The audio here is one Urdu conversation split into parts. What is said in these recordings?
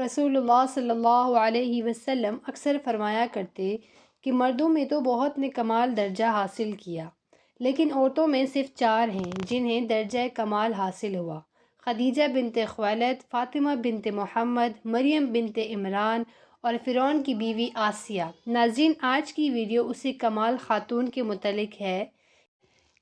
رسول اللہ صلی اللہ علیہ وسلم اکثر فرمایا کرتے کہ مردوں میں تو بہت نے کمال درجہ حاصل کیا، لیکن عورتوں میں صرف 4 ہیں جنہیں درجہ کمال حاصل ہوا: خدیجہ بنت خویلد، فاطمہ بنت محمد، مریم بنت عمران اور فرعون کی بیوی آسیہ۔ ناظرین، آج کی ویڈیو اسی کمال خاتون کے متعلق ہے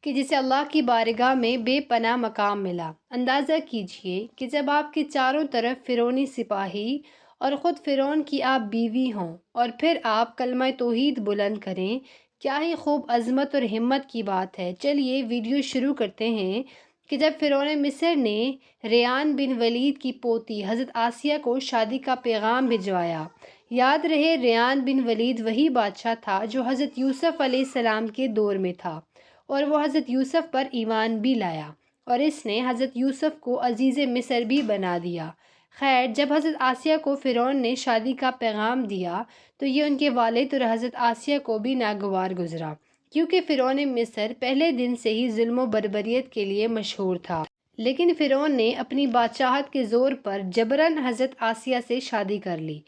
کہ جسے اللہ کی بارگاہ میں بے پناہ مقام ملا۔ اندازہ کیجئے کہ جب آپ کے چاروں طرف فرعونی سپاہی اور خود فرعون کی آپ بیوی ہوں اور پھر آپ کلمہ توحید بلند کریں، کیا ہی خوب عظمت اور ہمت کی بات ہے۔ چلیے ویڈیو شروع کرتے ہیں کہ جب فرعون مصر نے ریان بن ولید کی پوتی حضرت آسیہ کو شادی کا پیغام بھجوایا۔ یاد رہے، ریان بن ولید وہی بادشاہ تھا جو حضرت یوسف علیہ السلام کے دور میں تھا، اور وہ حضرت یوسف پر ایمان بھی لایا اور اس نے حضرت یوسف کو عزیز مصر بھی بنا دیا۔ خیر، جب حضرت آسیہ کو فرعون نے شادی کا پیغام دیا تو یہ ان کے والد اور حضرت آسیہ کو بھی ناگوار گزرا، کیونکہ فرعون مصر پہلے دن سے ہی ظلم و بربریت کے لیے مشہور تھا۔ لیکن فرعون نے اپنی بادشاہت کے زور پر جبراً حضرت آسیہ سے شادی کر لی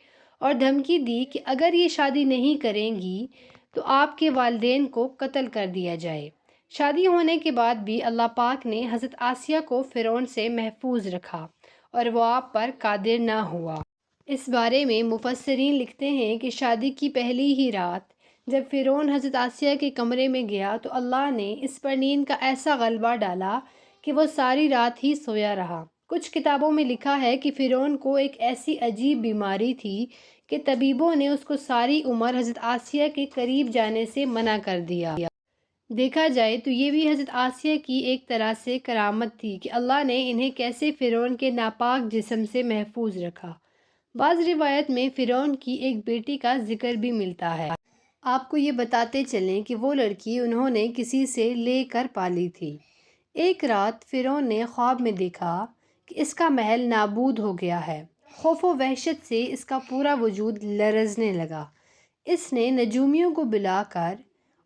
اور دھمکی دی کہ اگر یہ شادی نہیں کریں گی تو آپ کے والدین کو قتل کر دیا جائے۔ شادی ہونے کے بعد بھی اللہ پاک نے حضرت آسیہ کو فرعون سے محفوظ رکھا اور وہ آپ پر قادر نہ ہوا۔ اس بارے میں مفسرین لکھتے ہیں کہ شادی کی پہلی ہی رات جب فرعون حضرت آسیہ کے کمرے میں گیا تو اللہ نے اس پر نیند کا ایسا غلبہ ڈالا کہ وہ ساری رات ہی سویا رہا۔ کچھ کتابوں میں لکھا ہے کہ فرعون کو ایک ایسی عجیب بیماری تھی کہ طبیبوں نے اس کو ساری عمر حضرت آسیہ کے قریب جانے سے منع کر دیا۔ دیکھا جائے تو یہ بھی حضرت آسیہ کی ایک طرح سے کرامت تھی کہ اللہ نے انہیں کیسے فرعون کے ناپاک جسم سے محفوظ رکھا۔ بعض روایت میں فرعون کی ایک بیٹی کا ذکر بھی ملتا ہے۔ آپ کو یہ بتاتے چلیں کہ وہ لڑکی انہوں نے کسی سے لے کر پالی تھی۔ ایک رات فرعون نے خواب میں دیکھا کہ اس کا محل نابود ہو گیا ہے۔ خوف و وحشت سے اس کا پورا وجود لرزنے لگا۔ اس نے نجومیوں کو بلا کر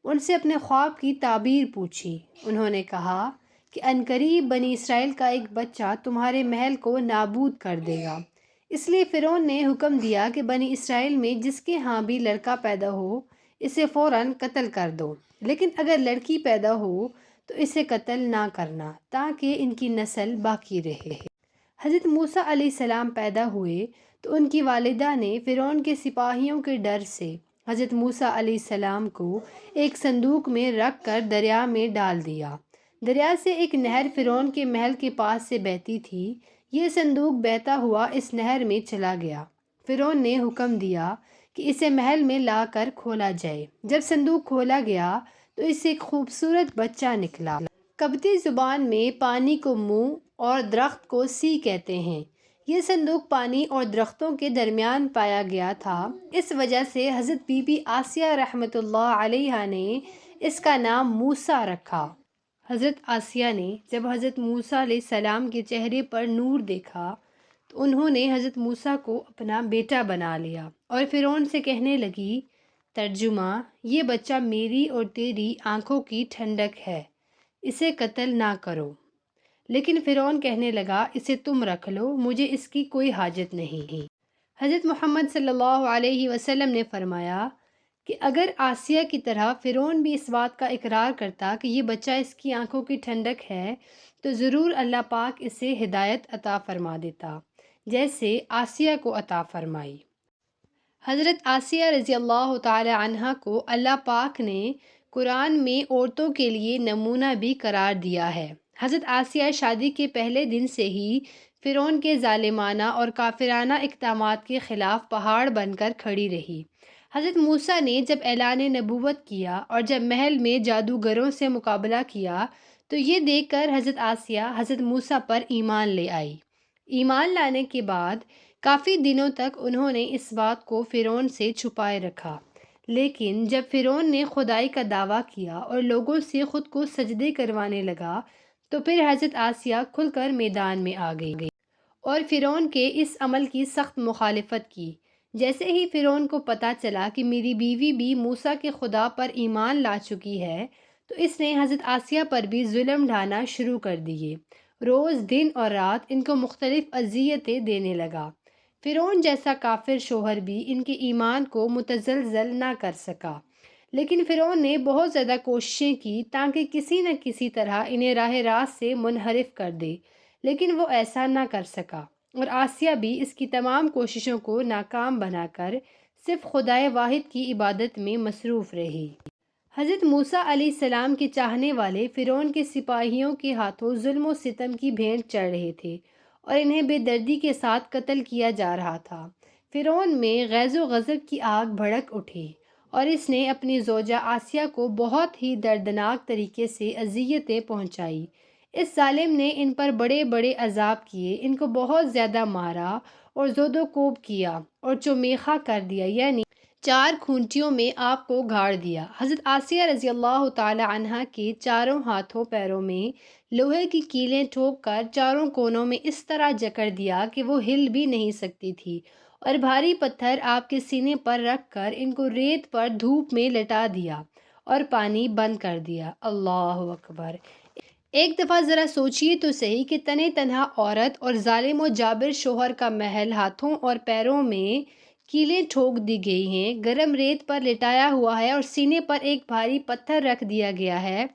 ان سے اپنے خواب کی تعبیر پوچھی۔ انہوں نے کہا کہ عنقریب بنی اسرائیل کا ایک بچہ تمہارے محل کو نابود کر دے گا۔ اس لیے فرعون نے حکم دیا کہ بنی اسرائیل میں جس کے ہاں بھی لڑکا پیدا ہو اسے فوراً قتل کر دو، لیکن اگر لڑکی پیدا ہو تو اسے قتل نہ کرنا تاکہ ان کی نسل باقی رہے۔ حضرت موسیٰ علیہ السلام پیدا ہوئے تو ان کی والدہ نے فرعون کے سپاہیوں کے ڈر سے حضرت موسیٰ علیہ السلام کو ایک صندوق میں رکھ کر دریا میں ڈال دیا۔ دریا سے ایک نہر فرعون کے محل کے پاس سے بہتی تھی۔ یہ صندوق بہتا ہوا اس نہر میں چلا گیا۔ فرعون نے حکم دیا کہ اسے محل میں لا کر کھولا جائے۔ جب صندوق کھولا گیا تو اس سے ایک خوبصورت بچہ نکلا۔ قبطی زبان میں پانی کو منہ اور درخت کو سی کہتے ہیں۔ یہ صندوق پانی اور درختوں کے درمیان پایا گیا تھا، اس وجہ سے حضرت بی بی آسیہ رحمۃ اللہ علیہا نے اس کا نام موسیٰ رکھا۔ حضرت آسیہ نے جب حضرت موسیٰ علیہ السلام کے چہرے پر نور دیکھا تو انہوں نے حضرت موسیٰ کو اپنا بیٹا بنا لیا اور فرعون سے کہنے لگی، ترجمہ: یہ بچہ میری اور تیری آنکھوں کی ٹھنڈک ہے، اسے قتل نہ کرو۔ لیکن فرعون کہنے لگا، اسے تم رکھ لو، مجھے اس کی کوئی حاجت نہیں۔ حضرت محمد صلی اللہ علیہ وسلم نے فرمایا کہ اگر آسیہ کی طرح فرعون بھی اس بات کا اقرار کرتا کہ یہ بچہ اس کی آنکھوں کی ٹھنڈک ہے تو ضرور اللہ پاک اسے ہدایت عطا فرما دیتا، جیسے آسیہ کو عطا فرمائی۔ حضرت آسیہ رضی اللہ تعالی عنہا کو اللہ پاک نے قرآن میں عورتوں کے لیے نمونہ بھی قرار دیا ہے۔ حضرت آسیہ شادی کے پہلے دن سے ہی فرعون کے ظالمانہ اور کافرانہ اقدامات کے خلاف پہاڑ بن کر کھڑی رہی۔ حضرت موسیٰ نے جب اعلان نبوت کیا اور جب محل میں جادوگروں سے مقابلہ کیا تو یہ دیکھ کر حضرت آسیہ حضرت موسیٰ پر ایمان لے آئی۔ ایمان لانے کے بعد کافی دنوں تک انہوں نے اس بات کو فرعون سے چھپائے رکھا، لیکن جب فرعون نے خدائی کا دعویٰ کیا اور لوگوں سے خود کو سجدے کروانے لگا تو پھر حضرت آسیہ کھل کر میدان میں آ گئی اور فرعون کے اس عمل کی سخت مخالفت کی۔ جیسے ہی فرعون کو پتہ چلا کہ میری بیوی بھی موسیٰ کے خدا پر ایمان لا چکی ہے تو اس نے حضرت آسیہ پر بھی ظلم ڈھانا شروع کر دیے۔ روز دن اور رات ان کو مختلف اذیتیں دینے لگا۔ فرعون جیسا کافر شوہر بھی ان کے ایمان کو متزلزل نہ کر سکا، لیکن فرعون نے بہت زیادہ کوششیں کی تاکہ کسی نہ کسی طرح انہیں راہ راست سے منحرف کر دے، لیکن وہ ایسا نہ کر سکا، اور آسیہ بھی اس کی تمام کوششوں کو ناکام بنا کر صرف خدائے واحد کی عبادت میں مصروف رہی۔ حضرت موسیٰ علیہ السلام کے چاہنے والے فرعون کے سپاہیوں کے ہاتھوں ظلم و ستم کی بھینٹ چڑھ رہے تھے اور انہیں بے دردی کے ساتھ قتل کیا جا رہا تھا۔ فرعون میں غیظ و غضب کی آگ بھڑک اٹھی اور اس نے اپنی زوجہ آسیہ کو بہت ہی دردناک طریقے سے اذیتیں پہنچائی۔ اس ظالم نے ان پر بڑے بڑے عذاب کیے، ان کو بہت زیادہ مارا اور زود و کوب کیا اور چومیخا کر دیا، یعنی 4 کھونٹیوں میں آپ کو گھاڑ دیا۔ حضرت آسیہ رضی اللہ تعالی عنہا کے چاروں ہاتھوں پیروں میں لوہے کی کیلیں ٹھوک کر چاروں کونوں میں اس طرح جکڑ دیا کہ وہ ہل بھی نہیں سکتی تھی، اور بھاری پتھر آپ کے سینے پر رکھ کر ان کو ریت پر دھوپ میں لٹا دیا اور پانی بند کر دیا۔ اللہ اکبر! ایک دفعہ ذرا سوچئے تو صحیح کہ تنے تنہا عورت اور ظالم و جابر شوہر کا محل ہاتھوں اور پیروں میں کیلیں ٹھوک دی گئی ہیں، گرم ریت پر لٹایا ہوا ہے اور سینے پر ایک بھاری پتھر رکھ دیا گیا ہے،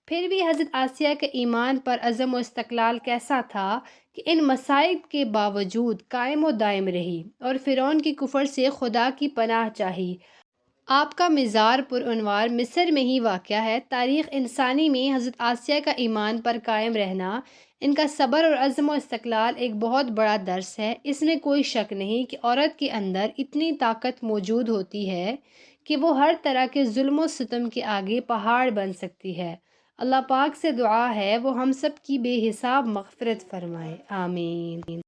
پھر بھی حضرت آسیہ کے ایمان پر عزم و استقلال کیسا تھا کہ ان مصائب کے باوجود قائم و دائم رہی اور فرعون کی کفر سے خدا کی پناہ چاہی۔ آپ کا مزار پرانوار مصر میں ہی واقع ہے۔ تاریخ انسانی میں حضرت آسیہ کا ایمان پر قائم رہنا، ان کا صبر اور عزم و استقلال ایک بہت بڑا درس ہے۔ اس میں کوئی شک نہیں کہ عورت کے اندر اتنی طاقت موجود ہوتی ہے کہ وہ ہر طرح کے ظلم و ستم کے آگے پہاڑ بن سکتی ہے۔ اللہ پاک سے دعا ہے وہ ہم سب کی بے حساب مغفرت فرمائے، آمین۔